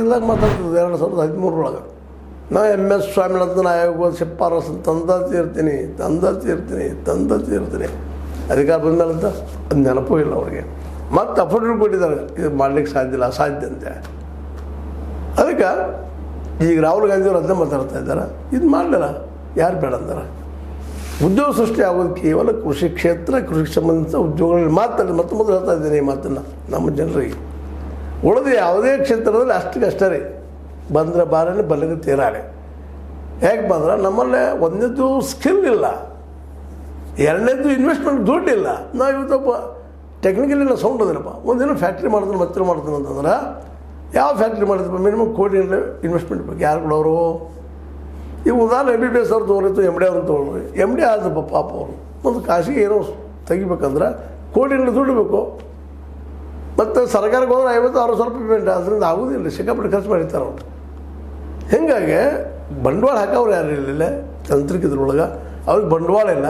ಚಾನಲ್ದಾಗ ಮಾತಾಡ್ತಿದ್ದೆ 2013 ನಾ MS ಸ್ವಾಮಿನಾಥನ್ ಆಯೋಗದ ಶಿಫಾರಸು ತಂದ ತೀರ್ತೀನಿ ಅಧಿಕಾರ ಬಂದಮೇಲೆ ಅಂತ ಅದು ನೆನಪೂ ಇಲ್ಲ ಅವ್ರಿಗೆ. ಮತ್ತು ಅಫಿಡವಿಟ್ ಕೊಟ್ಟಿದ್ದಾರೆ ಇದು ಮಾಡಲಿಕ್ಕೆ ಸಾಧ್ಯ ಇಲ್ಲ, ಅಸಾಧ್ಯ ಅಂತೆ. ಅದಕ್ಕೆ ಈಗ ರಾಹುಲ್ ಗಾಂಧಿಯವರು ಅದನ್ನೇ ಮಾತಾಡ್ತಾ ಇದ್ದಾರೆ. ಇದು ಮಾಡಲಿಲ್ಲ, ಯಾರು ಬೇಡ ಅಂತಾರೆ? ಉದ್ಯೋಗ ಸೃಷ್ಟಿ ಆಗೋದು ಕೇವಲ ಕೃಷಿ ಕ್ಷೇತ್ರ, ಕೃಷಿಗೆ ಸಂಬಂಧಿಸಿದ ಉದ್ಯೋಗಗಳಲ್ಲಿ ಮಾತ್ರ. ಮೊದಲು ಹೇಳ್ತಾ ಇದ್ದೀನಿ ಈ ಮಾತನ್ನು ನಮ್ಮ ಜನರಿಗೆ. ಉಳಿದು ಯಾವುದೇ ಕ್ಷೇತ್ರದಲ್ಲಿ ಅಷ್ಟೇ ರೀ, ಬಂದರೆ ಬಾರೇ ಬಲ್ಲಿಗೆ ತೀರಾಳೆ. ಯಾಕೆ ಬಂದ್ರೆ ನಮ್ಮಲ್ಲೇ ಒಂದನೇದು ಸ್ಕಿಲ್ ಇಲ್ಲ, ಎರಡನೇದು ಇನ್ವೆಸ್ಟ್ಮೆಂಟ್ ದುಡ್ಡಿಲ್ಲ. ನಾವು ಇವತ್ತಪ್ಪ ಟೆಕ್ನಿಕಲಿಲ್ಲ ಸೌಂಡ್ ಅದಿಲ್ಲಪ್ಪ. ಒಂದಿನ ಫ್ಯಾಕ್ಟ್ರಿ ಮಾಡ್ತಾನೆ ಮತ್ತೆ ಮಾಡ್ತಾನೆ ಅಂತಂದ್ರೆ ಯಾವ ಫ್ಯಾಕ್ಟ್ರಿ ಮಾಡಿದ್ರಪ್ಪ? ಮಿನಿಮಮ್ ಕೋಟಿ ಇನ್ವೆಸ್ಟ್ಮೆಂಟ್ ಬೇಕು. ಯಾರು ಕೊಡೋರು? ಈಗ ಉದಾಹರಣೆ MBBS ಅವ್ರು ತೊಗೊಳಿತ್ತು, MD ಅವ್ರನ್ನ ತೊಗೊಳ್ರಿ. MD ಆದಪ್ಪ ಪಾಪ ಅವರು ಒಂದು ಖಾಸಗಿ ಏನೋ ತೆಗಿಬೇಕಂದ್ರೆ ಕೋಟಿಗಳಲ್ಲಿ ದುಡ್ಡು ಬೇಕು. ಮತ್ತು ಸರ್ಕಾರಕ್ಕೆ ಹೋದ್ರೆ 50-60 ಪೇಮೆಂಟ್, ಅದರಿಂದ ಆಗೋದಿಲ್ಲ, ಸಿಕ್ಕಾಪಟ್ಟೆ ಖರ್ಚು ಮಾಡಿರ್ತಾರೆ ಅವರು. ಹೀಗಾಗಿ ಬಂಡವಾಳ ಹಾಕೋರು ಯಾರು ಇರಲಿಲ್ಲ ತಂತ್ರಿಕದ್ರೊಳಗೆ, ಅವ್ರಿಗೆ ಬಂಡವಾಳ ಇಲ್ಲ.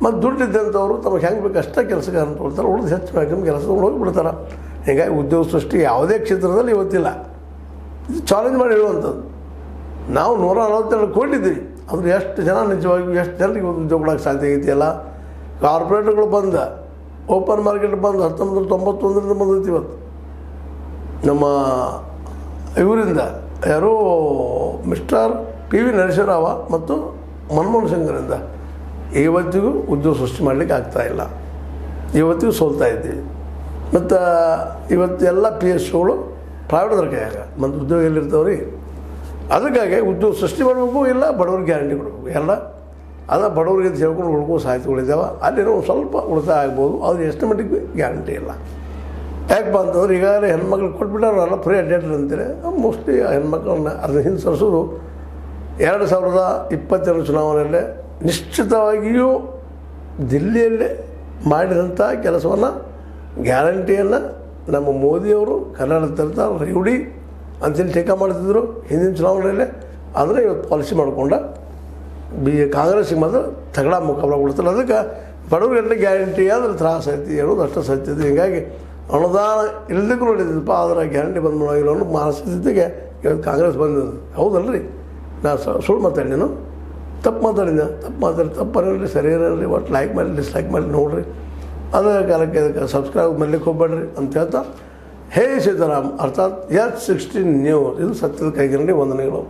ಮತ್ತು ದುಡ್ಡು ಇದ್ದಂಥವ್ರು ತಮಗೆ ಹೆಂಗೆ ಬೇಕು ಅಷ್ಟೇ ಕೆಲಸಗಾರ ತೊಗೊಳ್ತಾರೆ, ಉಳಿದು ಹೆಚ್ಚು ಬೇಕಂತ ಕೆಲಸ ಹೋಗಿಬಿಡ್ತಾರೆ. ಹೀಗಾಗಿ ಉದ್ಯೋಗ ಸೃಷ್ಟಿ ಯಾವುದೇ ಕ್ಷೇತ್ರದಲ್ಲಿ ಇವತ್ತಿಲ್ಲ. ಇದು ಚಾಲೆಂಜ್ ಮಾಡಿ ಹೇಳುವಂಥದ್ದು. ನಾವು 142 ಕೋಟಿ ಇದ್ದೀವಿ, ಆದರೆ ಎಷ್ಟು ಜನ ನಿಜವಾಗಿ ಎಷ್ಟು ಜನರಿಗೆ ಉದ್ಯೋಗ ಕೊಡೋಕ್ಕೆ ಸಾಧ್ಯ ಆಗೈತಿಯಲ್ಲ. ಕಾರ್ಪೊರೇಟ್ಗಳು ಬಂದ, ಓಪನ್ ಮಾರ್ಕೆಟ್ ಬಂದು 1991 ಬಂದೈತಿ. ಇವತ್ತು ನಮ್ಮ ಇವರಿಂದ ಯಾರೋ ಮಿಸ್ಟರ್ PV ನರಸಿಂಹರಾವ್ ಮತ್ತು ಮನಮೋಹನ್ ಸಿಂಗ್ರಿಂದ ಇವತ್ತಿಗೂ ಉದ್ಯೋಗ ಸೃಷ್ಟಿ ಮಾಡಲಿಕ್ಕೆ ಆಗ್ತಾಯಿಲ್ಲ. ಇವತ್ತಿಗೂ ಸೋಲ್ತಾ ಇದ್ದೀವಿ. ಮತ್ತು ಇವತ್ತೆಲ್ಲ PSUಗಳು ಪ್ರೈವೇಟ್ದವ್ರ ಕೈಯಾಗ, ಮತ್ತು ಉದ್ಯೋಗ ಎಲ್ಲಿರ್ತಾವ್ರಿ? ಅದಕ್ಕಾಗಿ ಉದ್ಯೋಗ ಸೃಷ್ಟಿ ಮಾಡಬೇಕು, ಇಲ್ಲ ಬಡವ್ರಿಗೆ ಗ್ಯಾರಂಟಿ ಕೊಡಬೇಕು. ಎಲ್ಲ ಅದು ಬಡವರಿಗೆ ಸೇರ್ಕೊಂಡು ಉಳ್ಕೋ ಸಾಹಿತ್ಯಗಳಿದ್ದಾವೆ, ಅಲ್ಲಿರೋ ಒಂದು ಸ್ವಲ್ಪ ಉಳಿತಾಯ ಆಗ್ಬೋದು. ಅದು ಎಷ್ಟು ಮಟ್ಟಿಗೆ ಗ್ಯಾರಂಟಿ ಇಲ್ಲ. ಯಾಕಪ್ಪ ಅಂತಂದ್ರೆ ಈಗಾಗಲೇ ಹೆಣ್ಮಕ್ಳು ಕೊಟ್ಬಿಟ್ಟಾರಲ್ಲ ಫ್ರೀ ಅಡ್ಡೇಟರ್ ಅಂತಾರೆ. ಮೋಸ್ಟ್ಲಿ ಹೆಣ್ಮಕ್ಳನ್ನ ಅದನ್ನ ಹಿಂದೆ ಸರಿಸೋದು 2022 ಚುನಾವಣೆಯಲ್ಲೇ ನಿಶ್ಚಿತವಾಗಿಯೂ ದಿಲ್ಲಿಯಲ್ಲೇ ಮಾಡಿದಂಥ ಕೆಲಸವನ್ನು, ಗ್ಯಾರಂಟಿಯನ್ನು ನಮ್ಮ ಮೋದಿಯವರು ಕನ್ನಡ ತರ್ತಾರೆ ರೂಢಿ ಅಂತೇಳಿ ಟೀಕಾ ಮಾಡ್ತಿದ್ರು ಹಿಂದಿನ ಚುನಾವಣೆಯಲ್ಲೇ. ಆದರೆ ಇವತ್ತು ಪಾಲಿಸಿ ಮಾಡಿಕೊಂಡ ಕಾಂಗ್ರೆಸ್ಸಿಗೆ ಮಾತ್ರ ತಗಡ ಮುಖಾಬಲ ಕೊಡ್ತಾರೆ. ಅದಕ್ಕೆ ಬಡವರಿಗೆಲ್ಲ ಗ್ಯಾರಂಟಿ ಆದರೆ ತ್ರಾಸ ಐತಿ ಹೇಳೋದು ಅಷ್ಟು ಸತ್ಯತೆ. ಹೀಗಾಗಿ ಅನುದಾನ ಇಲ್ಲದಕ್ಕೂ ನೋಡಿದ್ದಪ್ಪ, ಆದರೆ ಗ್ಯಾರಂಟಿ ಬಂದು ಮಾಡೋಗಿಲ್ಲ ಅನ್ನೋ ಮಾನಸಿಕತೆಗೆ ಇವತ್ತು ಕಾಂಗ್ರೆಸ್ ಬಂದಿದ್ದು. ಹೌದಲ್ರಿ? ನಾನು ಸುಳ್ಳು ಮಾತಾಡಿದ್ದೇನು? ತಪ್ಪು ತಪ್ಪನ್ರಿ, ಸರಿ ಇರಲ್ರಿ. ಒಟ್ಟು ಲೈಕ್ ಮಾಡಿ ಡಿಸ್ಲೈಕ್ ಮಾಡಿ ನೋಡಿರಿ. ಅದೇ ಕಾಲಕ್ಕೆ ಇದಕ್ಕೆ ಸಬ್ಸ್ಕ್ರೈಬ್ ಮಾಡಲಿಕ್ಕೆ ಹೋಗ್ಬೇಡ್ರಿ ಅಂತ ಹೇಳ್ತಾ, ಹೇ ಸೀತಾರಾಮ್ ಅರ್ಥಾತ್ H16 ನ್ಯೂಸ್, ಇದು ಸತ್ಯದ ಕೈಗನ್ನಡಿ ವಂದನೆಗಳು.